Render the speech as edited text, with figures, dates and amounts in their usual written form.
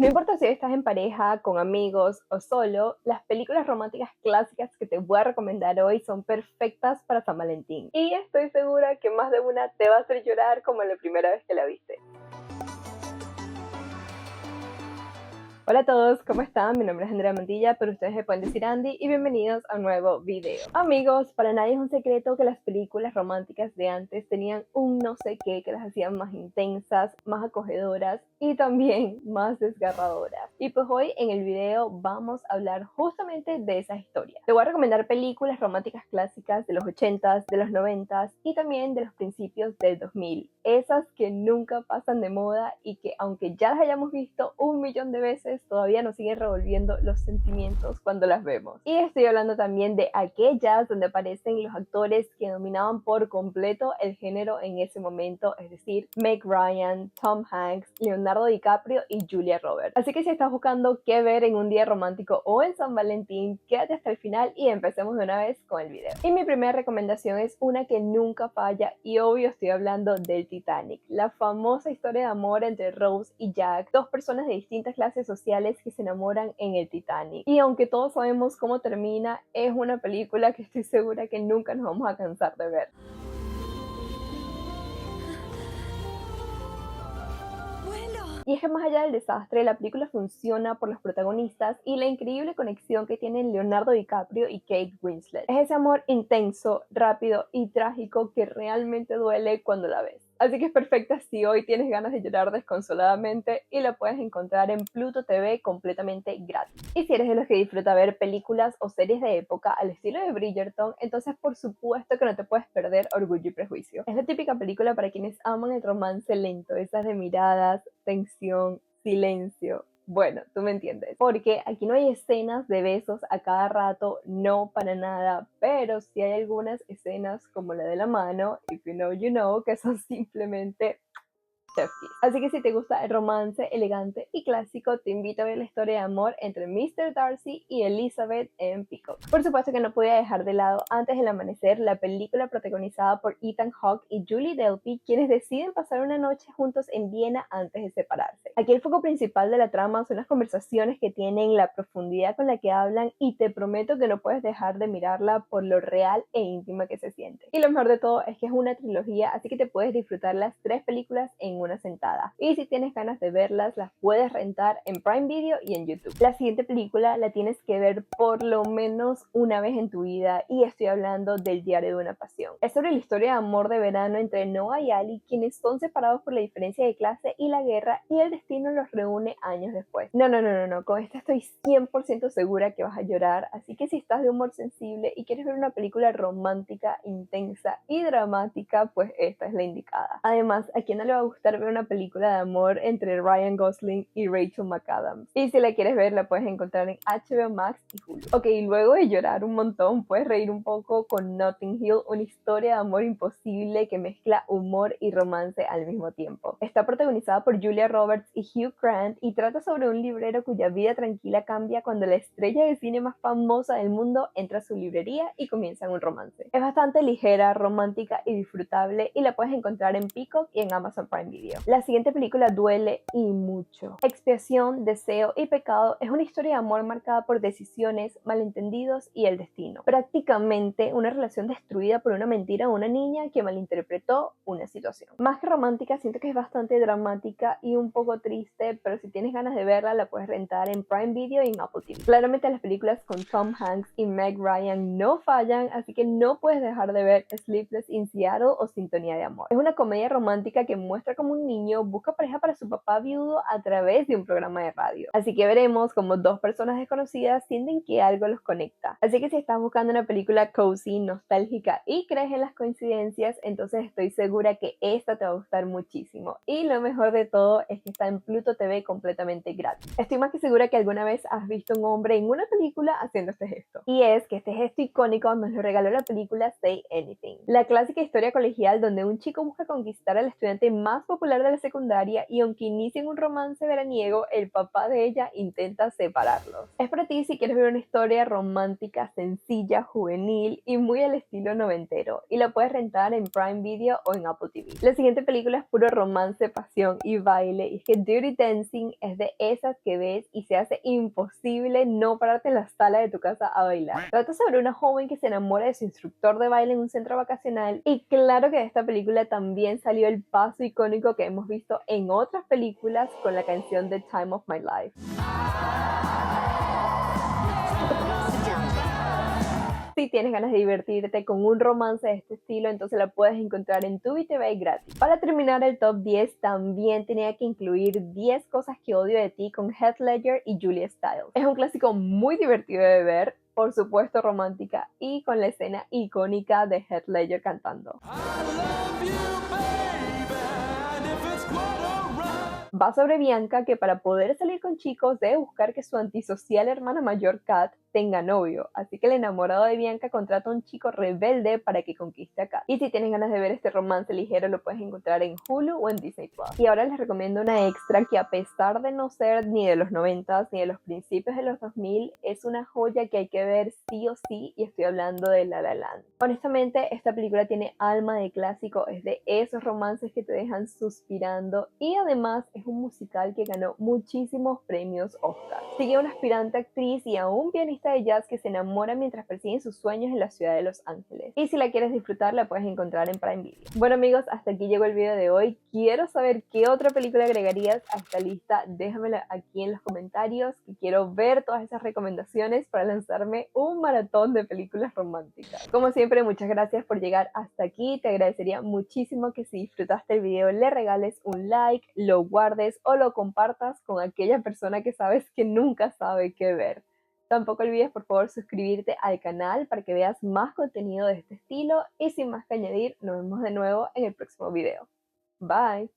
No importa si estás en pareja, con amigos o solo, las películas románticas clásicas que te voy a recomendar hoy son perfectas para San Valentín. Y estoy segura que más de una te va a hacer llorar como la primera vez que la viste. Hola a todos, ¿cómo están? Mi nombre es Andrea Mantilla, pero ustedes me pueden decir Andy y bienvenidos a un nuevo video. Amigos, para nadie es un secreto que las películas románticas de antes tenían un no sé qué que las hacían más intensas, más acogedoras y también más desgarradoras. Y pues hoy en el video vamos a hablar justamente de esas historias. Te voy a recomendar películas románticas clásicas de los 80s, de los 90s y también de los principios del 2000. Esas que nunca pasan de moda y que aunque ya las hayamos visto un millón de veces, todavía nos siguen revolviendo los sentimientos cuando las vemos. Y estoy hablando también de aquellas donde aparecen los actores que dominaban por completo el género en ese momento, es decir, Meg Ryan, Tom Hanks, Leonardo DiCaprio y Julia Roberts. Así que si estás buscando qué ver en un día romántico o en San Valentín, quédate hasta el final y empecemos de una vez con el video. Y mi primera recomendación es una que nunca falla y obvio estoy hablando del Titanic, la famosa historia de amor entre Rose y Jack, dos personas de distintas clases sociales que se enamoran en el Titanic. Y aunque todos sabemos cómo termina, es una película que estoy segura que nunca nos vamos a cansar de ver. Y es que más allá del desastre, la película funciona por los protagonistas y la increíble conexión que tienen Leonardo DiCaprio y Kate Winslet. Es ese amor intenso, rápido y trágico que realmente duele cuando la ves. Así que es perfecta si hoy tienes ganas de llorar desconsoladamente y la puedes encontrar en Pluto TV completamente gratis. Y si eres de los que disfruta ver películas o series de época al estilo de Bridgerton, entonces por supuesto que no te puedes perder Orgullo y Prejuicio. Es la típica película para quienes aman el romance lento, esas de miradas, tensión, silencio. Bueno, tú me entiendes. Porque aquí no hay escenas de besos a cada rato, no para nada, pero sí hay algunas escenas como la de la mano, if you know, que son simplemente chef kiss. Así que si te gusta el romance elegante y clásico, te invito a ver la historia de amor entre Mr. Darcy y Elizabeth en Peacock. Por supuesto que no podía dejar de lado Antes del amanecer, la película protagonizada por Ethan Hawke y Julie Delpy, quienes deciden pasar una noche juntos en Viena antes de separarse. Aquí el foco principal de la trama son las conversaciones que tienen, la profundidad con la que hablan y te prometo que no puedes dejar de mirarla por lo real e íntima que se siente. Y lo mejor de todo es que es una trilogía, así que te puedes disfrutar las tres películas en una sentada. Y si tienes ganas de verlas, las puedes rentar en Prime Video y en YouTube. La siguiente película la tienes que ver por lo menos una vez en tu vida y estoy hablando del Diario de una pasión. Es sobre la historia de amor de verano entre Noah y Ali, quienes son separados por la diferencia de clase y la guerra, y el destino los reúne años después. No, con esta estoy 100% segura que vas a llorar, así que si estás de humor sensible y quieres ver una película romántica, intensa y dramática, pues esta es la indicada. Además, ¿a quién no le va a gustar ver una película de amor entre Ryan Gosling y Rachel McAdams? Y si la quieres ver, la puedes encontrar en HBO Max y Hulu. Ok, luego de llorar un montón, puedes reír un poco con Notting Hill, una historia de amor imposible que mezcla humor y romance al mismo tiempo. Está protagonizada por Julia Roberts y Hugh Grant y trata sobre un librero cuya vida tranquila cambia cuando la estrella de cine más famosa del mundo entra a su librería y comienzan un romance. Es bastante ligera, romántica y disfrutable y la puedes encontrar en Peacock y en Amazon Prime Video. La siguiente película duele y mucho. Expiación, deseo y pecado es una historia de amor marcada por decisiones, malentendidos y el destino. Prácticamente una relación destruida por una mentira de una niña que malinterpretó una situación. Más que romántica, siento que es bastante dramática y un poco triste, pero si tienes ganas de verla, la puedes rentar en Prime Video y en Apple TV. Claramente las películas con Tom Hanks y Meg Ryan no fallan, así que no puedes dejar de ver Sleepless in Seattle o Sintonía de Amor. Es una comedia romántica que muestra cómo un niño busca pareja para su papá viudo a través de un programa de radio. Así que veremos cómo dos personas desconocidas sienten que algo los conecta. Así que si estás buscando una película cozy, nostálgica y crees en las coincidencias, entonces estoy segura que esta te va a gustar muchísimo. Y lo mejor de todo es que está en Pluto TV completamente gratis. Estoy más que segura que alguna vez has visto un hombre en una película haciendo este gesto. Y es que este gesto icónico nos lo regaló la película Say Anything. La clásica historia colegial donde un chico busca conquistar al estudiante más popular popular de la secundaria y aunque inician un romance veraniego, el papá de ella intenta separarlos. Es para ti si quieres ver una historia romántica, sencilla, juvenil y muy al estilo noventero, y la puedes rentar en Prime Video o en Apple TV. La siguiente película es puro romance, pasión y baile, y es que Dirty Dancing es de esas que ves y se hace imposible no pararte en la sala de tu casa a bailar. Trata sobre una joven que se enamora de su instructor de baile en un centro vacacional, y claro que de esta película también salió el paso icónico que hemos visto en otras películas con la canción The Time of My Life. Si tienes ganas de divertirte con un romance de este estilo, entonces la puedes encontrar en Tubi TV gratis. Para terminar el top 10, también tenía que incluir 10 cosas que odio de ti con Heath Ledger y Julia Stiles. Es un clásico muy divertido de ver, por supuesto romántica, y con la escena icónica de Heath Ledger cantando. Va sobre Bianca, que para poder salir con chicos debe buscar que su antisocial hermana mayor Kat tenga novio, así que el enamorado de Bianca contrata a un chico rebelde para que conquiste a Kat. Y si tienes ganas de ver este romance ligero, lo puedes encontrar en Hulu o en Disney Plus. Y ahora les recomiendo una extra que, a pesar de no ser ni de los 90s ni de los principios de los 2000, es una joya que hay que ver sí o sí, y estoy hablando de La La Land. Honestamente, esta película tiene alma de clásico, es de esos romances que te dejan suspirando, y además es un musical que ganó muchísimos premios Oscar. Sigue a una aspirante actriz y a un pianista de jazz que se enamora mientras persiguen sus sueños en la ciudad de Los Ángeles. Y si la quieres disfrutar, la puedes encontrar en Prime Video. Bueno amigos, hasta aquí llegó el video de hoy. Quiero saber qué otra película agregarías a esta lista. Déjamela aquí en los comentarios, que quiero ver todas esas recomendaciones para lanzarme un maratón de películas románticas. Como siempre, muchas gracias por llegar hasta aquí. Te agradecería muchísimo que si disfrutaste el video le regales un like, lo guardes o lo compartas con aquella persona que sabes que nunca sabe qué ver. Tampoco olvides por favor suscribirte al canal para que veas más contenido de este estilo, y sin más que añadir, nos vemos de nuevo en el próximo video. Bye.